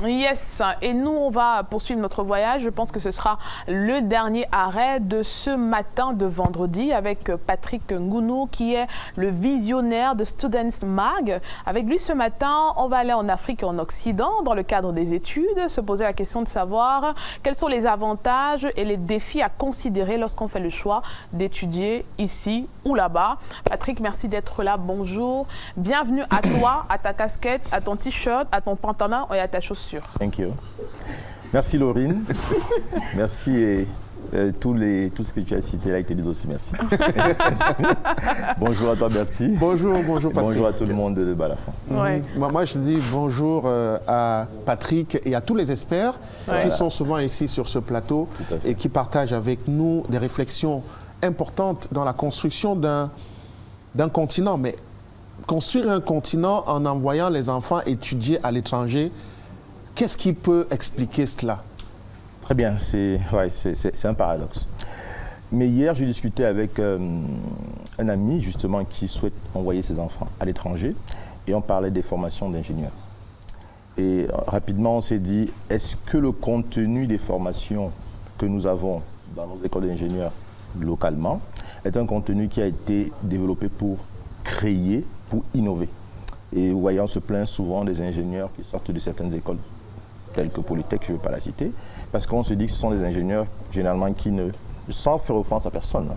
Yes, et nous on va poursuivre notre voyage. Je pense que ce sera le dernier arrêt de ce matin de vendredi avec Patrick Ngounou qui est le visionnaire de Students Mag. Avec lui ce matin, on va aller en Afrique et en Occident dans le cadre des études, se poser la question de savoir quels sont les avantages et les défis à considérer lorsqu'on fait le choix d'étudier ici ou là-bas. Patrick, merci d'être là, bonjour. Bienvenue à toi, à ta casquette, à ton t-shirt, à ton pantalon et à ta chaussure. Thank you. Merci Laurine. Merci et tout ce que tu as cité là, été dit aussi, merci. Bonjour à toi Bertie. Bonjour Patrick. Bonjour à tout le monde de Balafon. Ouais. Moi je dis bonjour à Patrick et à tous les experts qui sont souvent ici sur ce plateau et qui partagent avec nous des réflexions importantes dans la construction d'un continent. Mais construire un continent en envoyant les enfants étudier à l'étranger, qu'est-ce qui peut expliquer cela? Très bien, c'est un paradoxe. Mais hier, j'ai discuté avec un ami justement qui souhaite envoyer ses enfants à l'étranger et on parlait des formations d'ingénieurs. Et rapidement, on s'est dit, est-ce que le contenu des formations que nous avons dans nos écoles d'ingénieurs localement est un contenu qui a été développé pour créer, pour innover? Et vous voyez, on se plaint souvent des ingénieurs qui sortent de certaines écoles tels que Polytech, je ne veux pas la citer, parce qu'on se dit que ce sont des ingénieurs généralement qui ne, sans faire offense à personne,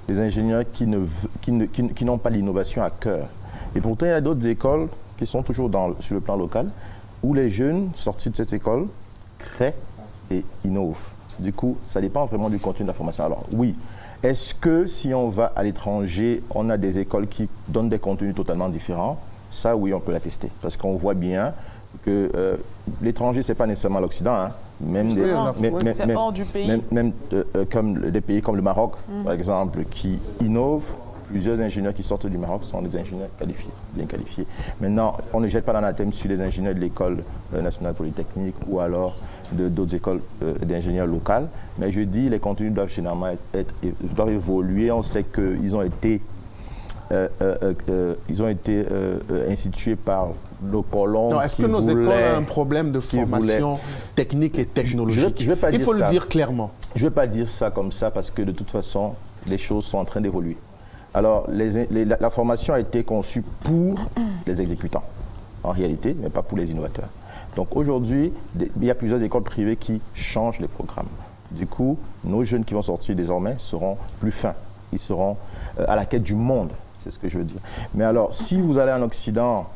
des ingénieurs qui n'ont pas l'innovation à cœur. Et pourtant, il y a d'autres écoles qui sont toujours sur le plan local, où les jeunes sortis de cette école créent et innovent. Du coup, ça dépend vraiment du contenu de la formation. Alors oui, est-ce que si on va à l'étranger, on a des écoles qui donnent des contenus totalement différents? Ça, oui, on peut l'attester, parce qu'on voit bien que l'étranger, ce n'est pas nécessairement l'Occident, hein. Même comme des pays comme le Maroc, par exemple, qui innovent. Plusieurs ingénieurs qui sortent du Maroc sont des ingénieurs qualifiés, bien qualifiés. Maintenant, on ne jette pas l'anathème sur les ingénieurs de l'école nationale polytechnique ou alors d'autres écoles d'ingénieurs locales. Mais je dis, les contenus doivent généralement doivent évoluer. On sait qu'ils ont été institués par le colon. Est-ce que nos écoles ont un problème de formation technique et technologique? Il faut le dire clairement. Je ne vais pas dire ça comme ça parce que de toute façon, les choses sont en train d'évoluer. Alors, la formation a été conçue pour les exécutants, en réalité, mais pas pour les innovateurs. Donc aujourd'hui, il y a plusieurs écoles privées qui changent les programmes. Du coup, nos jeunes qui vont sortir désormais seront plus fins. Ils seront à la quête du monde, c'est ce que je veux dire. Mais alors, si vous allez en Occident,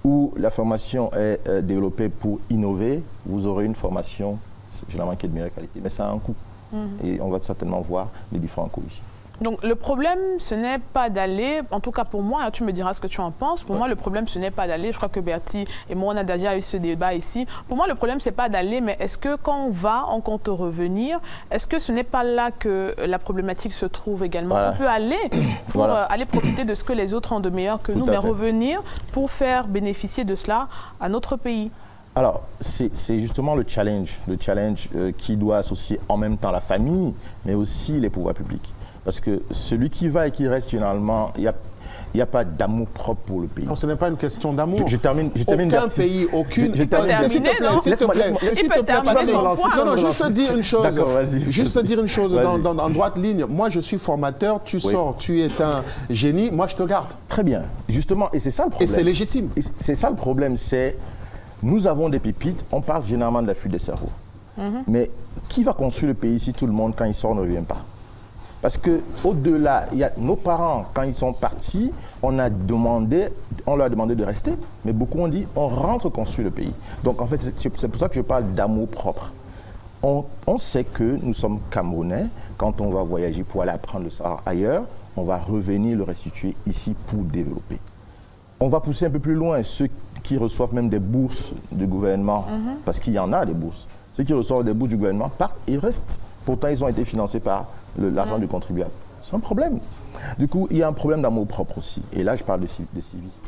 où la formation est développée pour innover, vous aurez une formation généralement qui est de meilleure qualité. Mais ça a un coût. Et on va certainement voir les différents coûts ici. Donc le problème, ce n'est pas d'aller, en tout cas pour moi, tu me diras ce que tu en penses, pour moi le problème, ce n'est pas d'aller, je crois que Bertie et moi, on a déjà eu ce débat ici. Pour moi, le problème, c'est pas d'aller, mais est-ce que quand on va, on compte revenir? Est-ce que ce n'est pas là que la problématique se trouve également? On peut aller pour aller profiter de ce que les autres ont de meilleur que nous, mais revenir pour faire bénéficier de cela à notre pays. Alors, c'est justement le challenge qui doit associer en même temps la famille, mais aussi les pouvoirs publics. Parce que celui qui va et qui reste, généralement, il n'y a pas d'amour propre pour le pays. Non, ce n'est pas une question d'amour. Je termine. Aucun pays, aucune... S'il te plaît. Non, juste dire une chose. D'accord, vas-y. Juste dire une chose en droite ligne. Moi, je suis formateur, tu sors, tu es un génie, moi, je te garde. Très bien. Justement, et c'est ça le problème. Et c'est légitime. C'est ça le problème, c'est... Nous avons des pépites, on parle généralement de la fuite des cerveaux. Mais qui va construire le pays si tout le monde, quand il sort, ne revient pas? Parce qu'au-delà, il y a nos parents, quand ils sont partis, on leur a demandé de rester. Mais beaucoup ont dit, on rentre construire le pays. Donc en fait, c'est pour ça que je parle d'amour propre. On sait que nous sommes Camerounais. Quand on va voyager pour aller apprendre le savoir ailleurs, on va revenir le restituer ici pour développer. On va pousser un peu plus loin ceux qui reçoivent même des bourses du gouvernement, parce qu'il y en a des bourses. Ceux qui reçoivent des bourses du gouvernement partent, ils restent. Pourtant, ils ont été financés par l'argent du contribuable. C'est un problème. Du coup, il y a un problème d'amour propre aussi. Et là, je parle de civisme.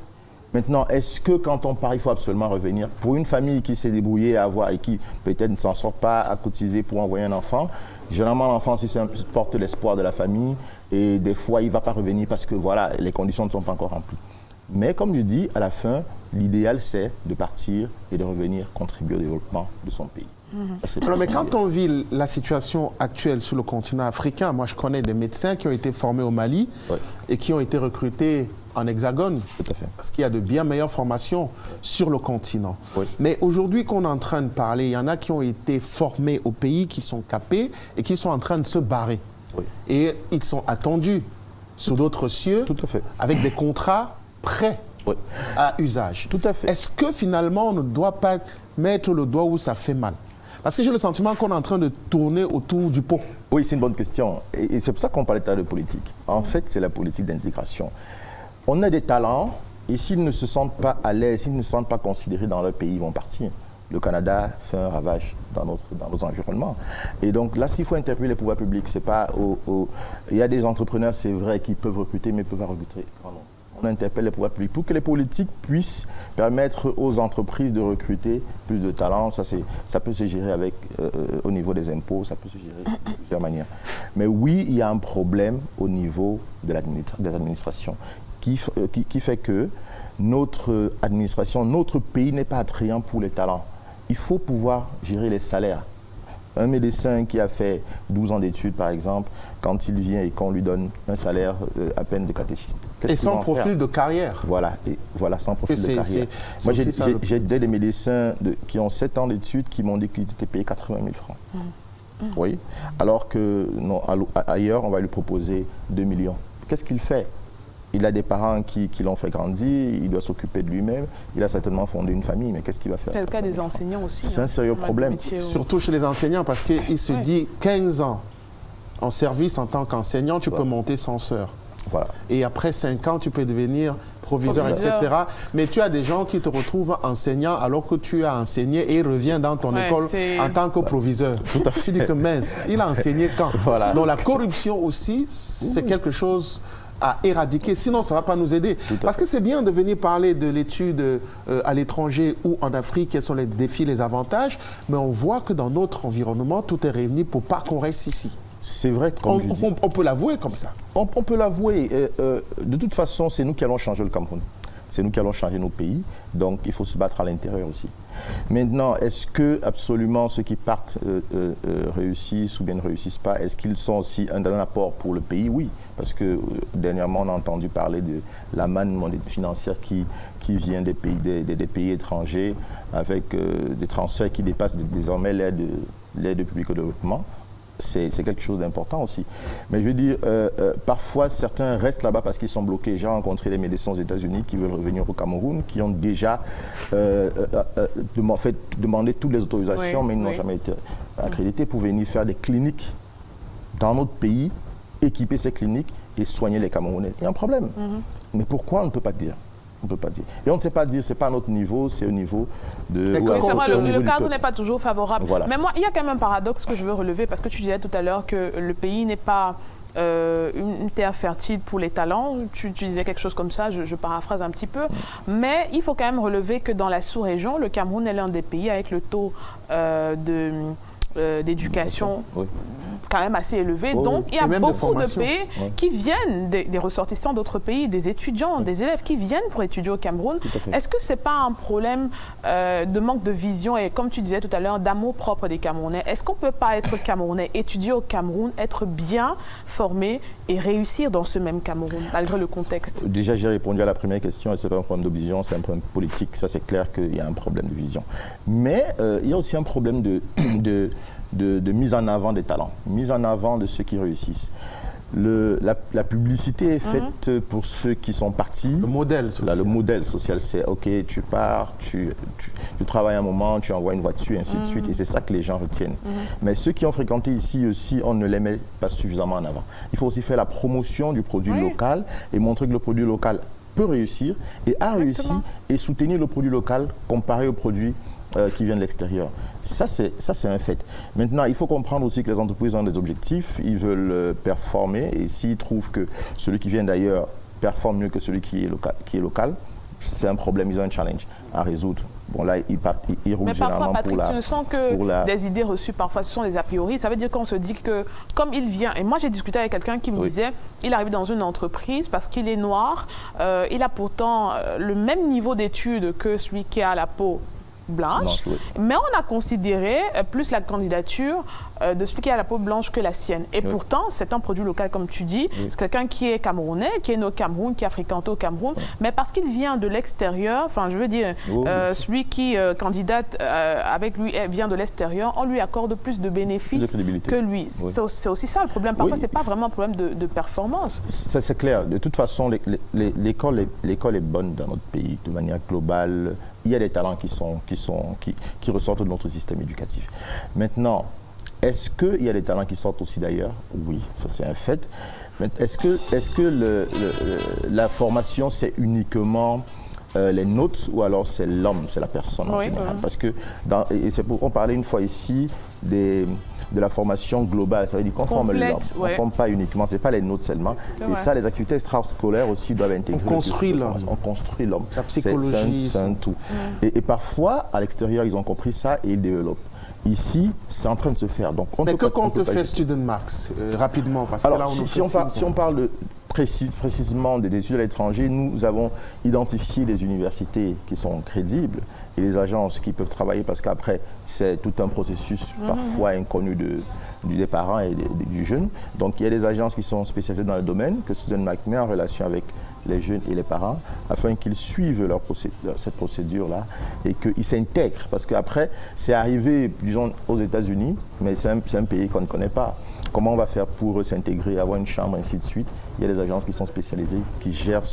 Maintenant, est-ce que quand on part, il faut absolument revenir? Pour une famille qui s'est débrouillée à avoir et qui peut-être ne s'en sort pas à cotiser pour envoyer un enfant, généralement l'enfant porte l'espoir de la famille et des fois, il ne va pas revenir parce que voilà, les conditions ne sont pas encore remplies. Mais comme je dis, à la fin, l'idéal, c'est de partir et de revenir contribuer au développement de son pays. Alors, mais quand on vit la situation actuelle sur le continent africain, moi je connais des médecins qui ont été formés au Mali et qui ont été recrutés en Hexagone. Tout à fait. Parce qu'il y a de bien meilleures formations sur le continent. Oui. Mais aujourd'hui qu'on est en train de parler, il y en a qui ont été formés au pays, qui sont capés et qui sont en train de se barrer. Oui. Et ils sont attendus sur d'autres cieux. Tout à fait. Avec des contrats prêts à usage. Tout à fait. Est-ce que finalement on ne doit pas mettre le doigt où ça fait mal? Parce que j'ai le sentiment qu'on est en train de tourner autour du pot. Oui, c'est une bonne question. Et c'est pour ça qu'on parlait tout à l'heure de politique. En fait, c'est la politique d'intégration. On a des talents, et s'ils ne se sentent pas à l'aise, s'ils ne se sentent pas considérés dans leur pays, ils vont partir. Le Canada fait un ravage dans nos environnements. Et donc là, s'il faut interpeller les pouvoirs publics, c'est pas il y a des entrepreneurs, c'est vrai, qui peuvent recruter, mais ne peuvent pas recruter. On interpelle les pouvoirs publics pour que les politiques puissent permettre aux entreprises de recruter plus de talents. Ça peut se gérer au niveau des impôts, ça peut se gérer de plusieurs manières. Mais oui, il y a un problème au niveau des administrations qui fait que notre administration, notre pays n'est pas attrayant pour les talents. Il faut pouvoir gérer les salaires. Un médecin qui a fait 12 ans d'études, par exemple, quand il vient et qu'on lui donne un salaire à peine de catéchiste. Et sans profil de carrière. Voilà, sans profil de carrière. Moi, j'ai des médecins qui ont 7 ans d'études qui m'ont dit qu'ils étaient payés 80 000 francs. Oui, alors que ailleurs, on va lui proposer 2 millions. Qu'est-ce qu'il fait? Il a des parents qui l'ont fait grandir, il doit s'occuper de lui-même, il a certainement fondé une famille, mais qu'est-ce qu'il va faire? C'est le cas des enseignants aussi. C'est un sérieux problème. Surtout chez les enseignants, parce qu'il se dit 15 ans en service en tant qu'enseignant, tu peux monter censeur. Voilà. Et après 5 ans, tu peux devenir proviseur, etc. Mais tu as des gens qui te retrouvent enseignant alors que tu as enseigné et revient dans ton école en tant que proviseur. Tout à fait. Tu dis que mince, il a enseigné quand? Donc la corruption aussi, c'est quelque chose à éradiquer, sinon ça ne va pas nous aider. Parce que c'est bien de venir parler de l'étude à l'étranger ou en Afrique, quels sont les défis, les avantages, mais on voit que dans notre environnement, tout est réuni pour pas qu'on reste ici. C'est vrai, comme je dis. On peut l'avouer comme ça. On peut l'avouer. De toute façon, c'est nous qui allons changer le Cameroun. C'est nous qui allons changer nos pays. Donc, il faut se battre à l'intérieur aussi. Maintenant, est-ce que absolument ceux qui partent réussissent ou bien ne réussissent pas? Est-ce qu'ils sont aussi un apport pour le pays? Oui, parce que dernièrement, on a entendu parler de la manne financière qui vient des pays étrangers avec des transferts qui dépassent désormais l'aide publique au développement. C'est quelque chose d'important aussi. Mais je veux dire, parfois, certains restent là-bas parce qu'ils sont bloqués. J'ai rencontré des médecins aux États-Unis qui veulent revenir au Cameroun, qui ont déjà demandé toutes les autorisations, mais ils n'ont jamais été accrédités pour venir faire des cliniques dans notre pays, équiper ces cliniques et soigner les Camerounais. Il y a un problème. Mais pourquoi on ne peut pas dire? On ne peut pas dire. Et on ne sait pas dire, ce n'est pas à notre niveau, c'est au niveau de... C'est vrai, le cadre n'est pas toujours favorable. Voilà. Mais moi, il y a quand même un paradoxe que je veux relever, parce que tu disais tout à l'heure que le pays n'est pas une terre fertile pour les talents. Tu disais quelque chose comme ça, je paraphrase un petit peu. Mais il faut quand même relever que dans la sous-région, le Cameroun est l'un des pays avec le taux d'éducation quand même assez élevé. Donc, il y a beaucoup de pays qui viennent, des ressortissants d'autres pays, des étudiants, des élèves qui viennent pour étudier au Cameroun. Est-ce que ce n'est pas un problème de manque de vision et, comme tu disais tout à l'heure, d'amour propre des Camerounais? Est-ce qu'on ne peut pas être Camerounais, étudier au Cameroun, être bien formé et réussir dans ce même Cameroun, malgré le contexte? Déjà, j'ai répondu à la première question, et ce n'est pas un problème de vision, c'est un problème politique. Ça, c'est clair qu'il y a un problème de vision. Mais il y a aussi un problème de mise en avant des talents, mise en avant de ceux qui réussissent. La publicité est faite pour ceux qui sont partis. Le modèle social. Le modèle social, c'est OK, tu pars, tu travailles un moment, tu envoies une voiture, ainsi de suite. Et c'est ça que les gens retiennent. Mais ceux qui ont fréquenté ici aussi, on ne les met pas suffisamment en avant. Il faut aussi faire la promotion du produit local et montrer que le produit local peut réussir et a réussi et soutenir le produit local comparé au produit qui vient de l'extérieur. Ça, c'est un fait. Maintenant, il faut comprendre aussi que les entreprises ont des objectifs, ils veulent performer, et s'ils trouvent que celui qui vient d'ailleurs performe mieux que celui qui est local, c'est un problème, ils ont un challenge à résoudre. Bon, là, ils roulent Mais parfois, généralement Patrick, ce ne sont que des idées reçues, parfois ce sont des a priori. Ça veut dire qu'on se dit que, comme il vient, et moi j'ai discuté avec quelqu'un qui me disait, il arrive dans une entreprise parce qu'il est noir, il a pourtant le même niveau d'études que celui qui a la peau blanche, mais on a considéré plus la candidature de celui qui a la peau blanche que la sienne. Et pourtant, c'est un produit local, comme tu dis. C'est quelqu'un qui est camerounais, qui est né au Cameroun, qui a fréquenté au Cameroun, mais parce qu'il vient de l'extérieur, enfin, je veux dire, celui qui candidate avec lui vient de l'extérieur, on lui accorde plus de bénéfices que lui. C'est aussi ça le problème. Parfois, c'est pas vraiment un problème de performance. Ça, c'est clair. De toute façon, l'école est bonne dans notre pays, de manière globale. Il y a des talents qui ressortent de notre système éducatif. Maintenant, est-ce qu'il y a des talents qui sortent aussi d'ailleurs? Oui, ça c'est un fait. Mais est-ce que la formation, c'est uniquement les notes ou alors c'est l'homme, c'est la personne en général? Parce que, on parlait une fois ici de la formation globale, ça veut dire qu'on forme l'homme, on ne forme pas uniquement, ce n'est pas les notes seulement. Et ça, les activités extrascolaires aussi doivent intégrer. On construit l'homme. On construit l'homme. Sa psychologie. C'est un tout. Et parfois, à l'extérieur, ils ont compris ça et ils développent. Ici, c'est en train de se faire. Donc, mais que compte faire Student Max rapidement, parce alors, que là, si on parle précisément des études à l'étranger, nous avons identifié les universités qui sont crédibles et les agences qui peuvent travailler, parce qu'après, c'est tout un processus parfois inconnu des parents et du jeune. Donc, il y a des agences qui sont spécialisées dans le domaine, que Student Max met en relation avec les jeunes et les parents, afin qu'ils suivent cette procédure-là et qu'ils s'intègrent. Parce qu'après, c'est arrivé, disons, aux États-Unis, mais c'est un pays qu'on ne connaît pas. Comment on va faire pour s'intégrer, avoir une chambre, ainsi de suite? Il y a des agences qui sont spécialisées, qui gèrent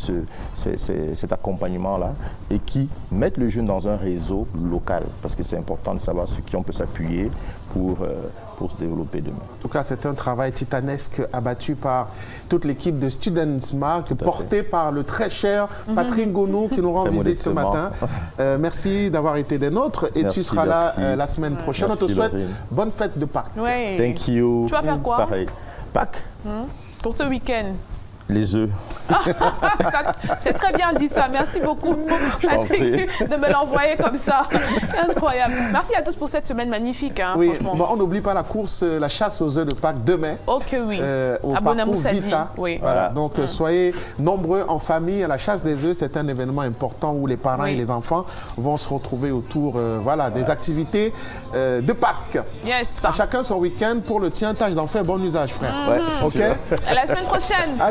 cet accompagnement-là et qui mettent le jeune dans un réseau local, parce que c'est important de savoir sur qui on peut s'appuyer pour se développer demain. En tout cas, c'est un travail titanesque abattu par toute l'équipe de Student Max, portée par le très cher Patrick Ngounou qui nous rend visite ce matin. Merci d'avoir été des nôtres et tu seras là la semaine prochaine. Merci, on te souhaite Lorine. bonne fête de Pâques. Thank you. Tu vas faire quoi? Pareil. Pâques? Pour ce week-end? Les œufs. C'est très bien dit ça. Merci beaucoup, Patrick, de me l'envoyer comme ça. Incroyable. Merci à tous pour cette semaine magnifique. Hein, oui, bon, on n'oublie pas la course, la chasse aux œufs de Pâques demain. Ok, oui. Au parcours Vita. Oui. Voilà. Donc, soyez nombreux en famille. La chasse des œufs, c'est un événement important où les parents et les enfants vont se retrouver autour des activités de Pâques. Yes. À chacun son week-end. Pour le tien, tâche d'en faire bon usage, frère. Ouais, À la semaine prochaine.